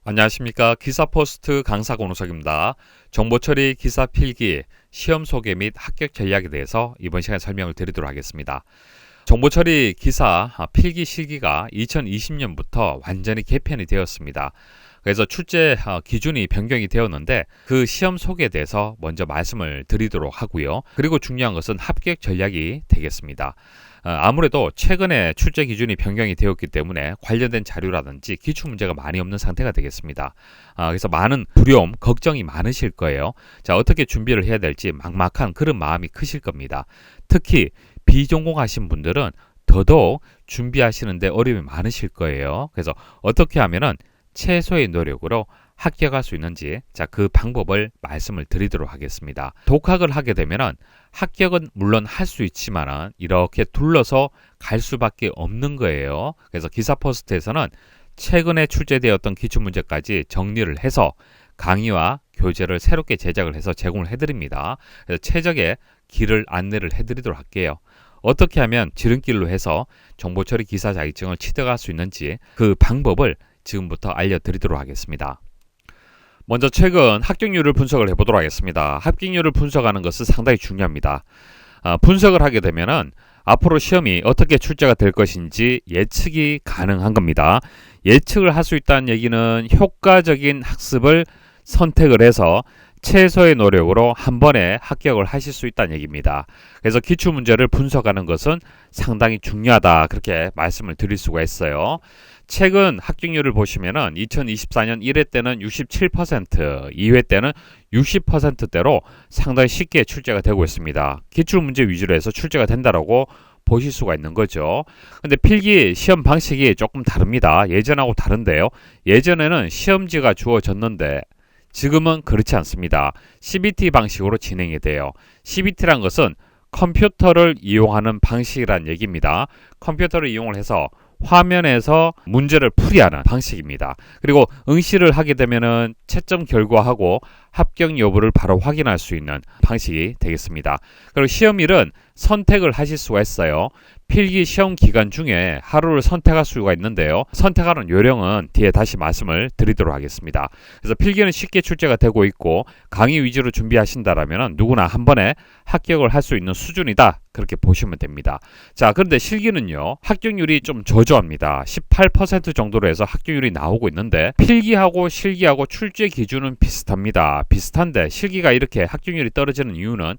안녕하십니까. 기사포스트 강사 권우석입니다. 정보처리 기사 필기, 시험 소개 및 합격 전략에 대해서 이번 시간에 설명을 드리도록 하겠습니다. 정보처리 기사 필기 실기가 2020년부터 완전히 개편이 되었습니다. 그래서 출제 기준이 변경이 되었는데 그 시험 소개에 대해서 먼저 말씀을 드리도록 하고요. 그리고 중요한 것은 합격 전략이 되겠습니다. 아무래도 최근에 출제 기준이 변경이 되었기 때문에 관련된 자료라든지 기출문제가 많이 없는 상태가 되겠습니다. 그래서 많은 두려움, 걱정이 많으실 거예요. 자, 어떻게 준비를 해야 될지 막막한 그런 마음이 크실 겁니다. 특히 비전공하신 분들은 더더욱 준비하시는데 어려움이 많으실 거예요. 그래서 어떻게 하면은 최소의 노력으로 합격할 수 있는지, 자, 그 방법을 말씀을 드리도록 하겠습니다. 독학을 하게 되면은 합격은 물론 할 수 있지만은 이렇게 둘러서 갈 수밖에 없는 거예요. 그래서 기사포스트에서는 최근에 출제되었던 기출문제까지 정리를 해서 강의와 교재를 새롭게 제작을 해서 제공을 해드립니다. 그래서 최적의 길을 안내를 해드리도록 할게요. 어떻게 하면 지름길로 해서 정보처리 기사 자격증을 취득할 수 있는지 그 방법을 지금부터 알려드리도록 하겠습니다. 먼저 최근 합격률을 분석을 해보도록 하겠습니다. 합격률을 분석하는 것은 상당히 중요합니다. 분석을 하게 되면은 앞으로 시험이 어떻게 출제가 될 것인지 예측이 가능한 겁니다. 예측을 할 수 있다는 얘기는 효과적인 학습을 선택을 해서 최소의 노력으로 한 번에 합격을 하실 수 있다는 얘기입니다. 그래서 기출문제를 분석하는 것은 상당히 중요하다, 그렇게 말씀을 드릴 수가 있어요. 최근 합격률을 보시면은 2024년 1회 때는 67%, 2회 때는 60%대로 상당히 쉽게 출제가 되고 있습니다. 기출문제 위주로 해서 출제가 된다라고 보실 수가 있는 거죠. 근데 필기 시험 방식이 조금 다릅니다. 예전하고 다른데요. 예전에는 시험지가 주어졌는데 지금은 그렇지 않습니다. CBT 방식으로 진행이 돼요. CBT란 것은 컴퓨터를 이용하는 방식이란 얘기입니다. 컴퓨터를 이용을 해서 화면에서 문제를 풀이하는 방식입니다. 그리고 응시를 하게 되면은 채점 결과하고 합격 여부를 바로 확인할 수 있는 방식이 되겠습니다. 그리고 시험일은 선택을 하실 수가 있어요. 필기 시험 기간 중에 하루를 선택할 수가 있는데요. 선택하는 요령은 뒤에 다시 말씀을 드리도록 하겠습니다. 그래서 필기는 쉽게 출제가 되고 있고 강의 위주로 준비하신다라면 누구나 한 번에 합격을 할 수 있는 수준이다, 그렇게 보시면 됩니다. 자, 그런데 실기는요, 합격률이 좀 저조합니다. 18% 정도로 해서 합격률이 나오고 있는데 필기하고 실기하고 출제 기준은 비슷합니다. 비슷한데 실기가 이렇게 합격률이 떨어지는 이유는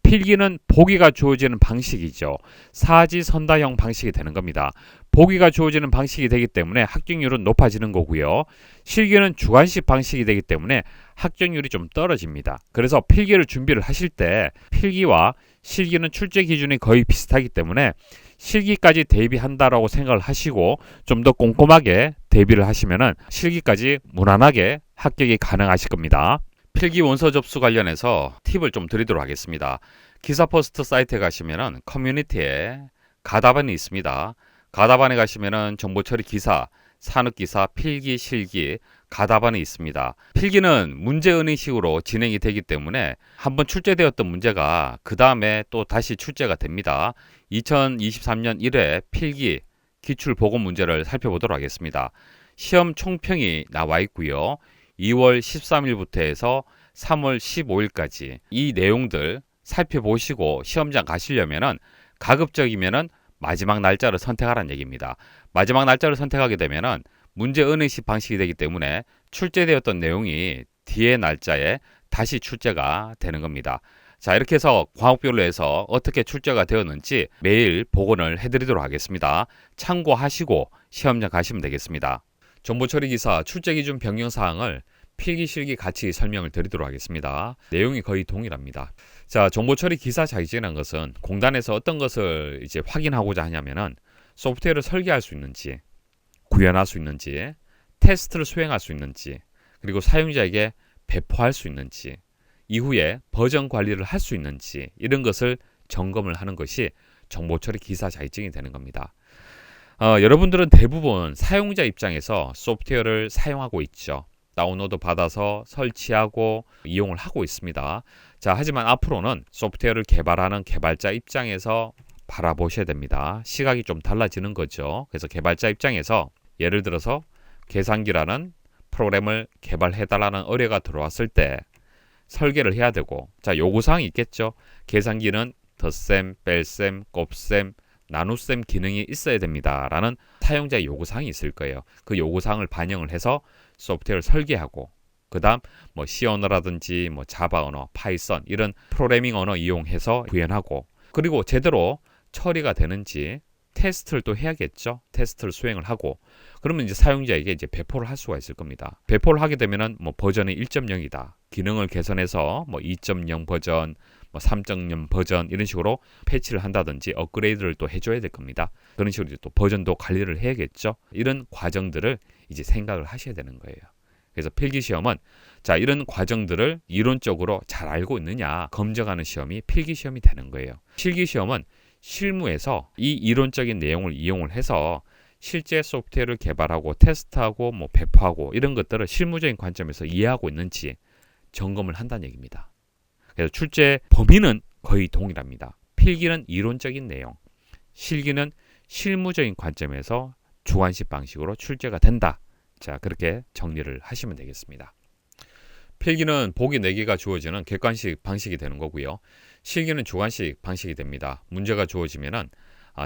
필기는 보기가 주어지는 방식이죠. 사지선다형 방식이 되는 겁니다. 보기가 주어지는 방식이 되기 때문에 합격률은 높아지는 거고요. 실기는 주관식 방식이 되기 때문에 합격률이 좀 떨어집니다. 그래서 필기를 준비를 하실 때 필기와 실기는 출제 기준이 거의 비슷하기 때문에 실기까지 대비한다라고 생각을 하시고 좀 더 꼼꼼하게 대비를 하시면은 실기까지 무난하게 합격이 가능하실 겁니다. 필기 원서 접수 관련해서 팁을 좀 드리도록 하겠습니다. 기사포스트 사이트에 가시면은 커뮤니티에 가답안이 있습니다. 가답안에 가시면은 정보처리 기사, 산업기사, 필기, 실기 가답안이 있습니다. 필기는 문제은행식으로 진행이 되기 때문에 한번 출제되었던 문제가 그 다음에 또 다시 출제가 됩니다. 2023년 1회 필기 기출보고 문제를 살펴보도록 하겠습니다. 시험 총평이 나와 있고요. 2월 13일부터 해서 3월 15일까지 이 내용들 살펴보시고 시험장 가시려면은 가급적이면은 마지막 날짜를 선택하라는 얘기입니다. 마지막 날짜를 선택하게 되면은 문제 은행식 방식이 되기 때문에 출제되었던 내용이 뒤에 날짜에 다시 출제가 되는 겁니다. 자, 이렇게 해서 과목별로 해서 어떻게 출제가 되었는지 매일 복원을 해드리도록 하겠습니다. 참고하시고 시험장 가시면 되겠습니다. 정보처리 기사 출제 기준 변경 사항을 필기 실기 같이 설명을 드리도록 하겠습니다. 내용이 거의 동일합니다. 자, 정보처리 기사 자격증이라는 것은 공단에서 어떤 것을 이제 확인하고자 하냐면은 소프트웨어를 설계할 수 있는지, 구현할 수 있는지, 테스트를 수행할 수 있는지, 그리고 사용자에게 배포할 수 있는지, 이후에 버전 관리를 할 수 있는지, 이런 것을 점검을 하는 것이 정보처리 기사 자격증이 되는 겁니다. 여러분들은 대부분 사용자 입장에서 소프트웨어를 사용하고 있죠. 다운로드 받아서 설치하고 이용을 하고 있습니다. 자, 하지만 앞으로는 소프트웨어를 개발하는 개발자 입장에서 바라보셔야 됩니다. 시각이 좀 달라지는 거죠. 그래서 개발자 입장에서 예를 들어서 계산기라는 프로그램을 개발해달라는 의뢰가 들어왔을 때 설계를 해야 되고, 자, 요구사항이 있겠죠. 계산기는 덧셈, 뺄셈, 곱셈, 나눗셈 기능이 있어야 됩니다 라는 사용자의 요구사항이 있을 거예요. 그 요구사항을 반영을 해서 소프트웨어를 설계하고, 그 다음 뭐 C 언어라든지 뭐 자바 언어, 파이썬 이런 프로그래밍 언어 이용해서 구현하고, 그리고 제대로 처리가 되는지 테스트를 또 해야겠죠. 테스트를 수행을 하고, 그러면 이제 사용자에게 이제 배포를 할 수가 있을 겁니다. 배포를 하게 되면은 뭐 버전이 1.0이다. 기능을 개선해서 뭐 2.0 버전, 뭐 3.0 버전 이런 식으로 패치를 한다든지 업그레이드를 또 해줘야 될 겁니다. 그런 식으로 이제 또 버전도 관리를 해야겠죠. 이런 과정들을 이제 생각을 하셔야 되는 거예요. 그래서 필기시험은 자, 이런 과정들을 이론적으로 잘 알고 있느냐 검증하는 시험이 필기시험이 되는 거예요. 실기시험은 실무에서 이 이론적인 내용을 이용을 해서 실제 소프트웨어를 개발하고 테스트하고 뭐 배포하고 이런 것들을 실무적인 관점에서 이해하고 있는지 점검을 한다는 얘기입니다. 그래서 출제 범위는 거의 동일합니다. 필기는 이론적인 내용, 실기는 실무적인 관점에서 주관식 방식으로 출제가 된다. 자, 그렇게 정리를 하시면 되겠습니다. 필기는 보기 4개가 주어지는 객관식 방식이 되는 거고요. 실기는 주관식 방식이 됩니다. 문제가 주어지면은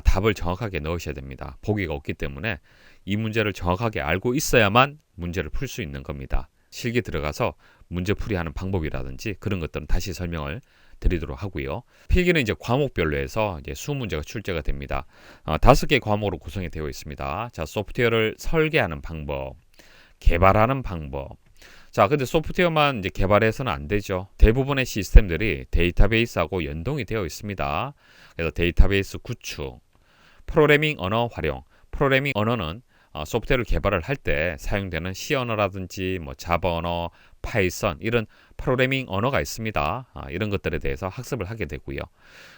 답을 정확하게 넣으셔야 됩니다. 보기가 없기 때문에 이 문제를 정확하게 알고 있어야만 문제를 풀 수 있는 겁니다. 실기 들어가서 문제풀이하는 방법이라든지 그런 것들은 다시 설명을 드리도록 하고요. 필기는 이제 과목별로 해서 이제 20문제가 출제가 됩니다. 5개 과목으로 구성이 되어 있습니다. 자, 소프트웨어를 설계하는 방법, 개발하는 방법. 자, 근데 소프트웨어만 이제 개발해서는 안 되죠. 대부분의 시스템들이 데이터베이스하고 연동이 되어 있습니다. 그래서 데이터베이스 구축, 프로그래밍 언어 활용. 프로그래밍 언어는 소프트웨어를 개발을 할 때 사용되는 C 언어라든지 뭐 자바 언어, 파이썬 이런 프로그래밍 언어가 있습니다. 이런 것들에 대해서 학습을 하게 되고요.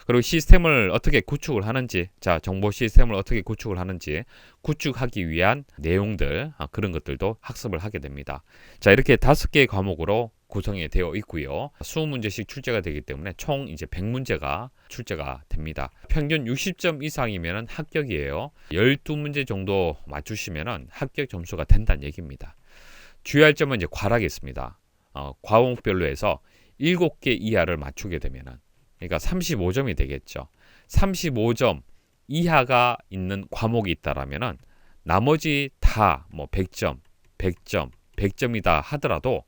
그리고 시스템을 어떻게 구축을 하는지, 자, 정보 시스템을 어떻게 구축을 하는지 구축하기 위한 내용들, 그런 것들도 학습을 하게 됩니다. 자, 이렇게 5개의 과목으로 구성이 되어 있고요. 20문제씩 출제가 되기 때문에 총 이제 100문제가 출제가 됩니다. 평균 60점 이상이면 합격이에요. 12문제 정도 맞추시면 합격 점수가 된다는 얘기입니다. 주의할 점은 이제 과락이 있습니다. 과목별로 해서 7개 이하를 맞추게 되면은, 그러니까 35점이 되겠죠. 35점 이하가 있는 과목이 있다라면은 나머지 다 뭐 100점, 100점, 100점이다 하더라도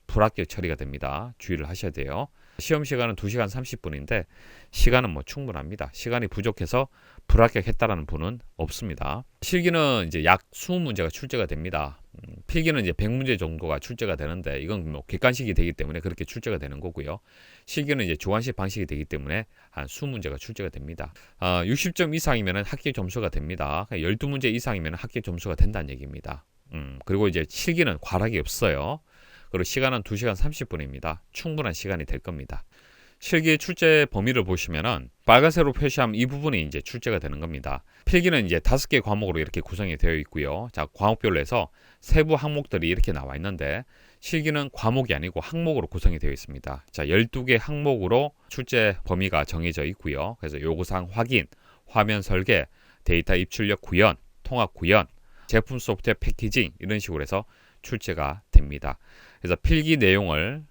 불합격 처리가 됩니다. 주의를 하셔야 돼요. 시험 시간은 2시간 30분인데 시간은 뭐 충분합니다. 시간이 부족해서 불합격했다라는 분은 없습니다. 실기는 이제 약 20문제가 출제가 됩니다. 필기는 이제 100문제 정도가 출제가 되는데 이건 뭐 객관식이 되기 때문에 그렇게 출제가 되는 거고요. 실기는 이제 주관식 방식이 되기 때문에 한 20문제가 출제가 됩니다. 60점 이상이면 합격 점수가 됩니다. 12문제 이상이면 합격 점수가 된다는 얘기입니다. 그리고 이제 실기는 과락이 없어요. 그리고 시간은 2시간 30분입니다. 충분한 시간이 될 겁니다. 실기 출제 범위를 보시면은 빨간색으로 표시하면 이 부분이 이제 출제가 되는 겁니다. 필기는 이제 5개 과목으로 이렇게 구성이 되어 있고요. 자, 과목별로 해서 세부 항목들이 이렇게 나와 있는데 실기는 과목이 아니고 항목으로 구성이 되어 있습니다. 자, 12개 항목으로 출제 범위가 정해져 있고요. 그래서 요구사항 확인, 화면 설계, 데이터 입출력 구현, 통합 구현, 제품 소프트웨어 패키징 이런 식으로 해서 출제가 됩니다. 그래서 필기 내용을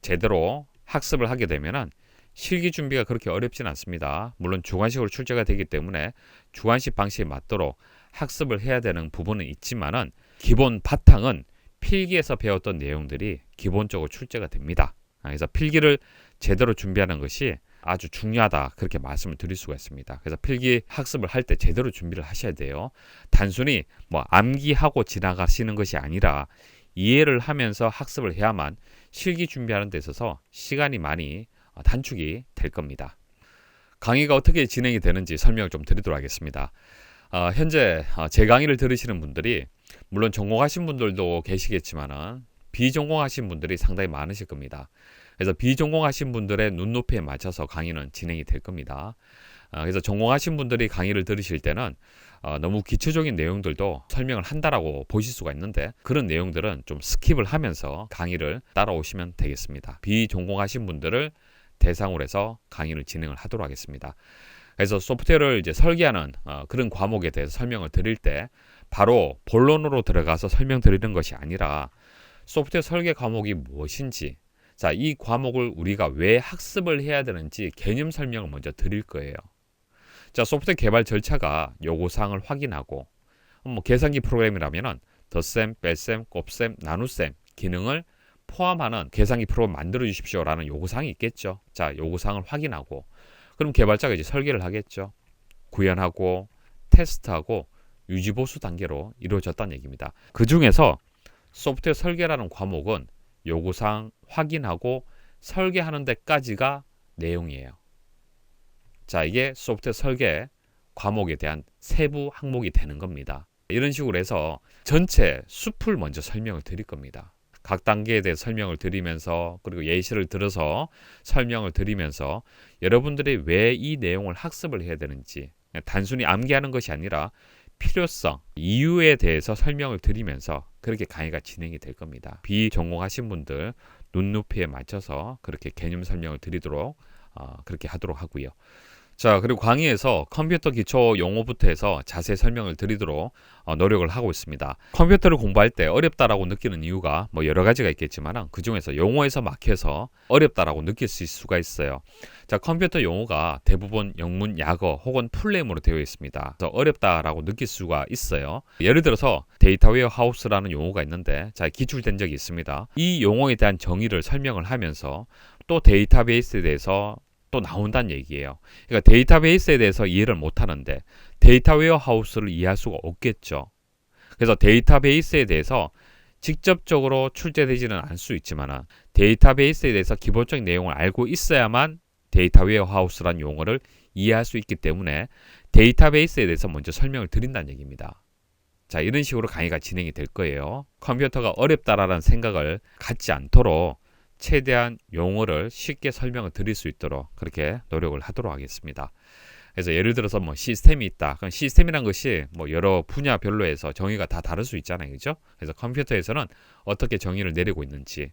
제대로 학습을 하게 되면은 실기 준비가 그렇게 어렵진 않습니다. 물론 주관식으로 출제가 되기 때문에 주관식 방식에 맞도록 학습을 해야 되는 부분은 있지만은 기본 바탕은 필기에서 배웠던 내용들이 기본적으로 출제가 됩니다. 그래서 필기를 제대로 준비하는 것이 아주 중요하다, 그렇게 말씀을 드릴 수가 있습니다. 그래서 필기 학습을 할 때 제대로 준비를 하셔야 돼요. 단순히 뭐 암기하고 지나가시는 것이 아니라 이해를 하면서 학습을 해야만 실기 준비하는 데 있어서 시간이 많이 단축이 될 겁니다. 강의가 어떻게 진행이 되는지 설명을 좀 드리도록 하겠습니다. 현재 제 강의를 들으시는 분들이 물론 전공하신 분들도 계시겠지만은 비전공하신 분들이 상당히 많으실 겁니다. 그래서 비전공하신 분들의 눈높이에 맞춰서 강의는 진행이 될 겁니다. 그래서 전공하신 분들이 강의를 들으실 때는 너무 기초적인 내용들도 설명을 한다라고 보실 수가 있는데 그런 내용들은 좀 스킵을 하면서 강의를 따라오시면 되겠습니다. 비전공하신 분들을 대상으로 해서 강의를 진행을 하도록 하겠습니다. 그래서 소프트웨어를 이제 설계하는 그런 과목에 대해서 설명을 드릴 때 바로 본론으로 들어가서 설명드리는 것이 아니라 소프트웨어 설계 과목이 무엇인지, 자, 이 과목을 우리가 왜 학습을 해야 되는지 개념 설명을 먼저 드릴 거예요. 자, 소프트웨어 개발 절차가 요구사항을 확인하고, 계산기 프로그램이라면은 덧셈, 뺄셈, 곱셈, 나눗셈 기능을 포함하는 계산기 프로그램 만들어 주십시오라는 요구사항이 있겠죠. 자, 요구사항을 확인하고, 그럼 개발자가 이제 설계를 하겠죠. 구현하고, 테스트하고, 유지보수 단계로 이루어졌다는 얘기입니다. 그 중에서 소프트웨어 설계라는 과목은 요구사항 확인하고 설계하는 데까지가 내용이에요. 자, 이게 소프트웨어 설계 과목에 대한 세부 항목이 되는 겁니다. 이런 식으로 해서 전체 숲을 먼저 설명을 드릴 겁니다. 각 단계에 대해 설명을 드리면서, 그리고 예시를 들어서 설명을 드리면서 여러분들이 왜 이 내용을 학습을 해야 되는지, 단순히 암기하는 것이 아니라 필요성, 이유에 대해서 설명을 드리면서 그렇게 강의가 진행이 될 겁니다. 비전공하신 분들 눈높이에 맞춰서 그렇게 개념 설명을 드리도록 그렇게 하도록 하고요. 자, 그리고 강의에서 컴퓨터 기초 용어부터 해서 자세히 설명을 드리도록 노력을 하고 있습니다. 컴퓨터를 공부할 때 어렵다라고 느끼는 이유가 여러 가지가 있겠지만 그 중에서 용어에서 막혀서 어렵다라고 느낄 수가 있어요. 자, 컴퓨터 용어가 대부분 영문, 약어 혹은 풀네임으로 되어 있습니다. 그래서 어렵다라고 느낄 수가 있어요. 예를 들어서 데이터 웨어하우스라는 용어가 있는데, 자, 기출된 적이 있습니다. 이 용어에 대한 정의를 설명을 하면서 또 데이터베이스에 대해서 또 나온다는 얘기예요. 그러니까 데이터베이스에 대해서 이해를 못하는데 데이터 웨어하우스를 이해할 수가 없겠죠. 그래서 데이터베이스에 대해서 직접적으로 출제되지는 않을 수 있지만 데이터베이스에 대해서 기본적인 내용을 알고 있어야만 데이터 웨어하우스라는 용어를 이해할 수 있기 때문에 데이터베이스에 대해서 먼저 설명을 드린다는 얘기입니다. 자, 이런 식으로 강의가 진행이 될 거예요. 컴퓨터가 어렵다라는 생각을 갖지 않도록 최대한 용어를 쉽게 설명을 드릴 수 있도록 그렇게 노력을 하도록 하겠습니다. 그래서 예를 들어서 시스템이 있다. 그럼 시스템이란 것이 여러 분야별로 해서 정의가 다 다를 수 있잖아요. 그죠? 그래서 컴퓨터에서는 어떻게 정의를 내리고 있는지,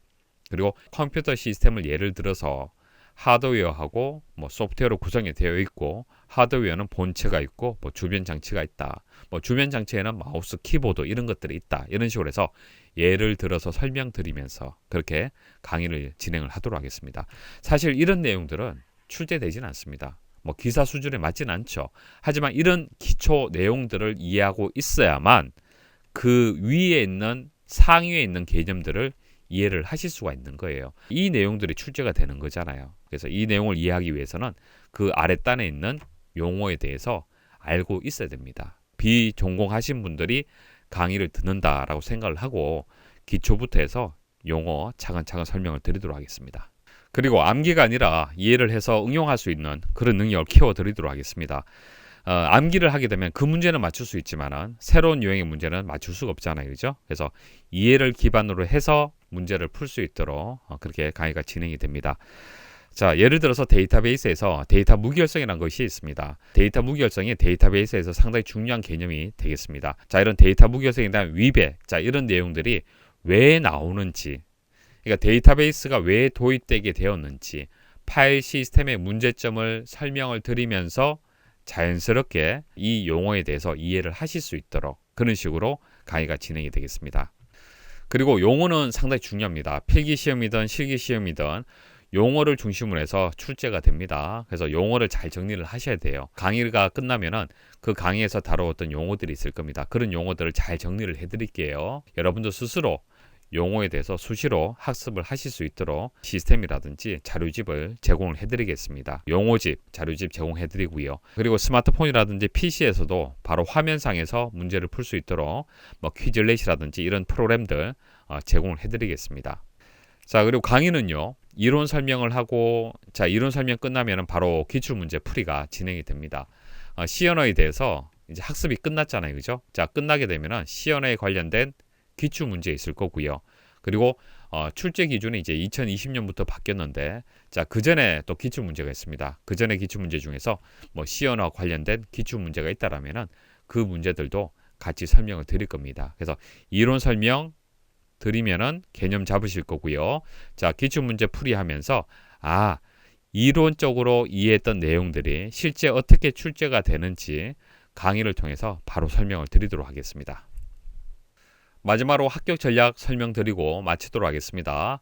그리고 컴퓨터 시스템을 예를 들어서 하드웨어하고 소프트웨어로 구성이 되어 있고, 하드웨어는 본체가 있고 주변 장치가 있다. 주변 장치에는 마우스, 키보드 이런 것들이 있다. 이런 식으로 해서 예를 들어서 설명드리면서 그렇게 강의를 진행을 하도록 하겠습니다. 사실 이런 내용들은 출제되지는 않습니다. 기사 수준에 맞지는 않죠. 하지만 이런 기초 내용들을 이해하고 있어야만 그 위에 있는 상위에 있는 개념들을 이해를 하실 수가 있는 거예요. 이 내용들이 출제가 되는 거잖아요. 그래서 이 내용을 이해하기 위해서는 그 아랫단에 있는 용어에 대해서 알고 있어야 됩니다. 비전공하신 분들이 강의를 듣는다라고 생각을 하고 기초부터 해서 용어 차근차근 설명을 드리도록 하겠습니다. 그리고 암기가 아니라 이해를 해서 응용할 수 있는 그런 능력을 키워드리도록 하겠습니다. 암기를 하게 되면 그 문제는 맞출 수 있지만 새로운 유형의 문제는 맞출 수가 없잖아요. 그죠? 그래서 이해를 기반으로 해서 문제를 풀 수 있도록 그렇게 강의가 진행이 됩니다. 자, 예를 들어서 데이터베이스에서 데이터 무결성이라는 것이 있습니다. 데이터 무결성이 데이터베이스에서 상당히 중요한 개념이 되겠습니다. 자, 이런 데이터 무결성에 대한 위배, 자, 이런 내용들이 왜 나오는지, 그러니까 데이터베이스가 왜 도입되게 되었는지, 파일 시스템의 문제점을 설명을 드리면서 자연스럽게 이 용어에 대해서 이해를 하실 수 있도록 그런 식으로 강의가 진행이 되겠습니다. 그리고 용어는 상당히 중요합니다. 필기시험이든 실기시험이든 용어를 중심으로 해서 출제가 됩니다. 그래서 용어를 잘 정리를 하셔야 돼요. 강의가 끝나면은 그 강의에서 다루었던 용어들이 있을 겁니다. 그런 용어들을 잘 정리를 해드릴게요. 여러분도 스스로 용어에 대해서 수시로 학습을 하실 수 있도록 시스템이라든지 자료집을 제공을 해드리겠습니다. 용어집, 자료집 제공해드리고요. 그리고 스마트폰이라든지 PC에서도 바로 화면상에서 문제를 풀 수 있도록 퀴즐렛이라든지 이런 프로그램들 제공을 해드리겠습니다. 자, 그리고 강의는요, 이론 설명을 하고, 자, 이론 설명 끝나면 바로 기출문제 풀이가 진행이 됩니다. C&O에 대해서 이제 학습이 끝났잖아요. 그죠? 자, 끝나게 되면은 C&O에 관련된 기출문제 있을 거고요. 그리고 출제 기준이 이제 2020년부터 바뀌었는데, 자, 그 전에 또 기출문제가 있습니다. 그 전에 기출문제 중에서 C&O와 관련된 기출문제가 있다라면은 그 문제들도 같이 설명을 드릴 겁니다. 그래서 이론 설명 드리면은 개념 잡으실 거고요. 자, 기출문제 풀이하면서 이론적으로 이해했던 내용들이 실제 어떻게 출제가 되는지 강의를 통해서 바로 설명을 드리도록 하겠습니다. 마지막으로 합격 전략 설명드리고 마치도록 하겠습니다.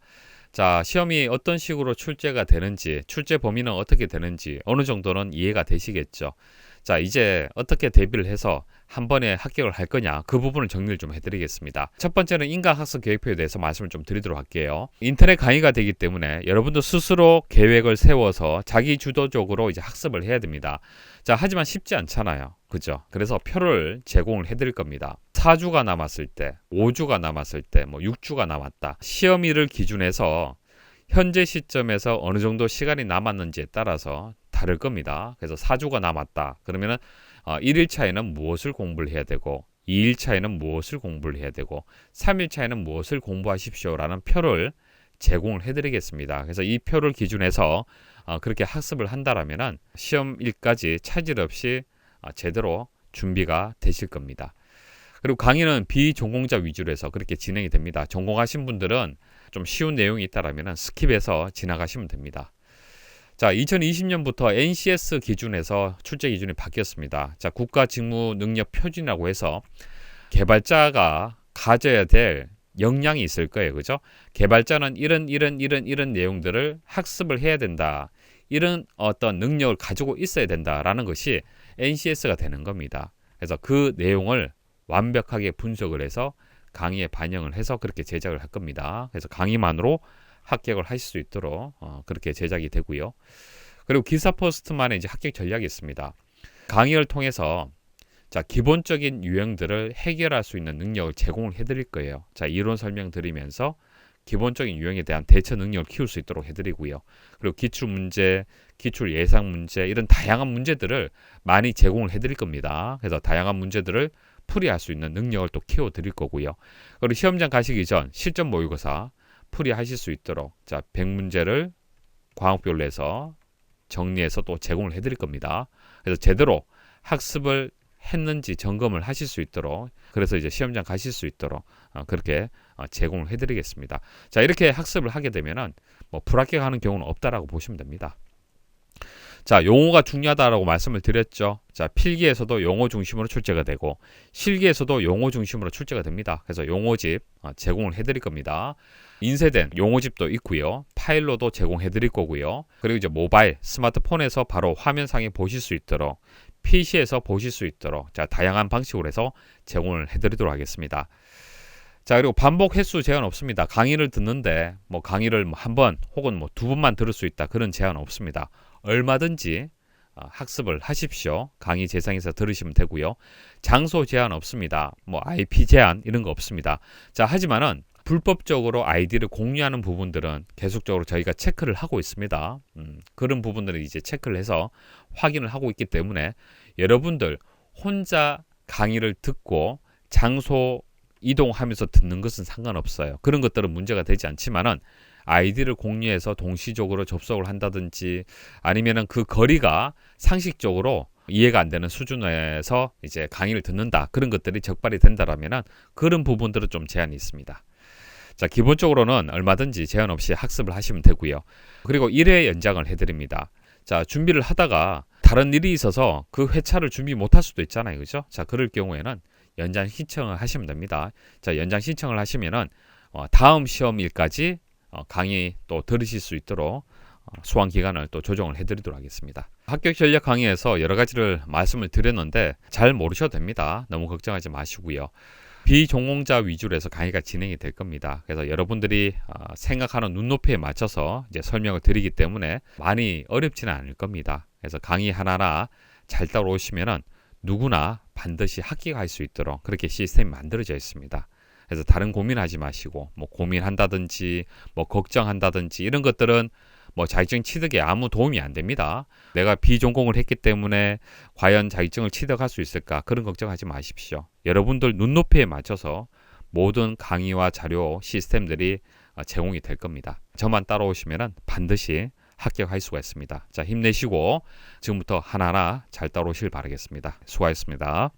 자, 시험이 어떤 식으로 출제가 되는지, 출제 범위는 어떻게 되는지 어느 정도는 이해가 되시겠죠. 자, 이제 어떻게 대비를 해서 한 번에 합격을 할 거냐, 그 부분을 정리를 좀 해드리겠습니다. 첫 번째는 인강학습 계획표에 대해서 말씀을 좀 드리도록 할게요. 인터넷 강의가 되기 때문에 여러분도 스스로 계획을 세워서 자기 주도적으로 이제 학습을 해야 됩니다. 자, 하지만 쉽지 않잖아요. 그죠? 그래서 표를 제공을 해드릴 겁니다. 4주가 남았을 때, 5주가 남았을 때, 6주가 남았다. 시험일을 기준해서 현재 시점에서 어느 정도 시간이 남았는지에 따라서 다를 겁니다. 그래서 4주가 남았다. 그러면은 1일차에는 무엇을 공부를 해야 되고 2일차에는 무엇을 공부를 해야 되고 3일차에는 무엇을 공부하십시오라는 표를 제공을 해드리겠습니다. 그래서 이 표를 기준해서 그렇게 학습을 한다라면은 시험일까지 차질 없이 제대로 준비가 되실 겁니다. 그리고 강의는 비전공자 위주로 해서 그렇게 진행이 됩니다. 전공하신 분들은 좀 쉬운 내용이 있다라면 스킵해서 지나가시면 됩니다. 자, 2020년부터 NCS 기준에서 출제 기준이 바뀌었습니다. 자, 국가직무능력표준이라고 해서 개발자가 가져야 될 역량이 있을 거예요. 그죠? 개발자는 이런 내용들을 학습을 해야 된다. 이런 어떤 능력을 가지고 있어야 된다라는 것이 NCS가 되는 겁니다. 그래서 그 내용을 완벽하게 분석을 해서 강의에 반영을 해서 그렇게 제작을 할 겁니다. 그래서 강의만으로 합격을 하실 수 있도록 그렇게 제작이 되고요. 그리고 기사 포스트만의 이제 합격 전략이 있습니다. 강의를 통해서 자, 기본적인 유형들을 해결할 수 있는 능력을 제공을 해드릴 거예요. 자, 이론 설명드리면서 기본적인 유형에 대한 대처 능력을 키울 수 있도록 해드리고요. 그리고 기출 문제, 기출 예상 문제 이런 다양한 문제들을 많이 제공을 해드릴 겁니다. 그래서 다양한 문제들을 풀이할 수 있는 능력을 또 키워드릴 거고요. 그리고 시험장 가시기 전 실전 모의고사 풀이하실 수 있도록 자, 100문제를 과목별로 해서 정리해서 또 제공을 해드릴 겁니다. 그래서 제대로 학습을 했는지 점검을 하실 수 있도록 그래서 이제 시험장 가실 수 있도록 그렇게 제공을 해드리겠습니다. 자, 이렇게 학습을 하게 되면은 불합격하는 경우는 없다라고 보시면 됩니다. 자, 용어가 중요하다라고 말씀을 드렸죠. 자, 필기에서도 용어 중심으로 출제가 되고 실기에서도 용어 중심으로 출제가 됩니다. 그래서 용어집 제공을 해드릴 겁니다. 인쇄된 용어집도 있고요. 파일로도 제공해 드릴 거고요. 그리고 이제 모바일, 스마트폰에서 바로 화면상에 보실 수 있도록 PC에서 보실 수 있도록 자, 다양한 방식으로 해서 제공을 해 드리도록 하겠습니다. 자, 그리고 반복 횟수 제한 없습니다. 강의를 듣는데 강의를 한 번 혹은 두 번만 들을 수 있다. 그런 제한 없습니다. 얼마든지 학습을 하십시오. 강의 재생해서 들으시면 되고요. 장소 제한 없습니다. IP 제한 이런 거 없습니다. 자, 하지만은 불법적으로 아이디를 공유하는 부분들은 계속적으로 저희가 체크를 하고 있습니다. 그런 부분들을 이제 체크를 해서 확인을 하고 있기 때문에 여러분들 혼자 강의를 듣고 장소 이동하면서 듣는 것은 상관없어요. 그런 것들은 문제가 되지 않지만은 아이디를 공유해서 동시적으로 접속을 한다든지 아니면은 그 거리가 상식적으로 이해가 안 되는 수준에서 이제 강의를 듣는다. 그런 것들이 적발이 된다라면은 그런 부분들은 좀 제한이 있습니다. 자, 기본적으로는 얼마든지 제한 없이 학습을 하시면 되고요. 그리고 1회 연장을 해드립니다. 자, 준비를 하다가 다른 일이 있어서 그 회차를 준비 못할 수도 있잖아요. 그죠? 자, 그럴 경우에는 연장 신청을 하시면 됩니다. 자, 연장 신청을 하시면은 다음 시험일까지 강의 또 들으실 수 있도록 수강 기간을 또 조정을 해드리도록 하겠습니다. 합격 전략 강의에서 여러 가지를 말씀을 드렸는데 잘 모르셔도 됩니다. 너무 걱정하지 마시고요. 비전공자 위주로 해서 강의가 진행이 될 겁니다. 그래서 여러분들이 생각하는 눈높이에 맞춰서 이제 설명을 드리기 때문에 많이 어렵지는 않을 겁니다. 그래서 강의 하나하나 잘 따라오시면은 누구나 반드시 합격할 수 있도록 그렇게 시스템이 만들어져 있습니다. 그래서 다른 고민하지 마시고 고민한다든지 걱정한다든지 이런 것들은 자격증 취득에 아무 도움이 안 됩니다. 내가 비전공을 했기 때문에 과연 자격증을 취득할 수 있을까? 그런 걱정하지 마십시오. 여러분들 눈높이에 맞춰서 모든 강의와 자료 시스템들이 제공이 될 겁니다. 저만 따라오시면 반드시 합격할 수가 있습니다. 자, 힘내시고 지금부터 하나하나 잘 따라오시길 바라겠습니다. 수고하셨습니다.